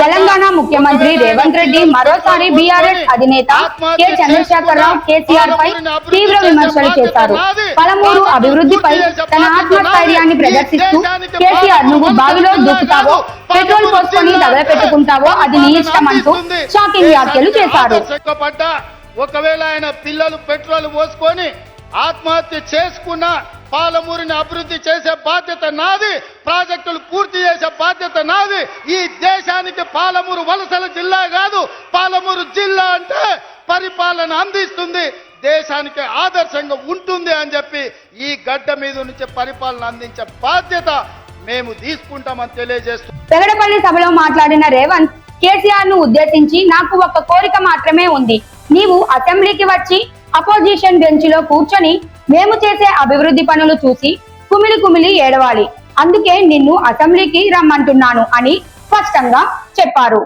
తెలంగాణ ముఖ్యమంత్రి రేవంత్ రెడ్డి మరోసారి బీఆర్ఎస్ అధినేత కె చంద్రశేఖరరావు కేసీఆర్ పై తీవ్ర విమర్శలు చేశారు. పలమూరు అభివృద్ధిపై తన ఆత్మస్థైర్యాన్ని ప్రదర్శిస్తూ కేసీఆర్ నువ్వు బావిలో దూకుతావో పెట్రోల్ పోసుకొని తగలపెట్టుకుంటావో అది నీ ఇష్టం అంటూ షాకింగ్ వ్యాఖ్యలు చేశారు. ఒకవేళ ఆయన పిల్లలు పెట్రోల్ పోసుకొని ఆత్మహత్య చేసుకున్న పాలమూరుని అభివృద్ధి చేసే బాధ్యత నాది, ప్రాజెక్టులు పూర్తి చేసే బాధ్యత నాది. ఈ దేశానికి పాలమూరు వలసల జిల్లా కాదు, పాలమూరు జిల్లా అంటే పరిపాలన అందిస్తుంది, దేశానికి ఆదర్శంగా ఉంటుంది అని చెప్పి ఈ గడ్డ మీద నుంచి పరిపాలన అందించే బాధ్యత మేము తీసుకుంటామని తెలియజేస్తున్నాం. పెగడపల్లి సభలో మాట్లాడిన రేవంత్ కేసీఆర్ ను ఉద్దేశించి నాకు ఒక కోరిక మాత్రమే ఉంది, నీవు అసెంబ్లీకి వచ్చి అపోజిషన్ బెంచ్ లో కూర్చొని మేము చేసే అభివృద్ధి పనులు చూసి కుమిలి కుమిలి ఏడవాలి, అందుకే నిన్ను అసెంబ్లీకి రమ్మంటున్నాను అని స్పష్టంగా చెప్పారు.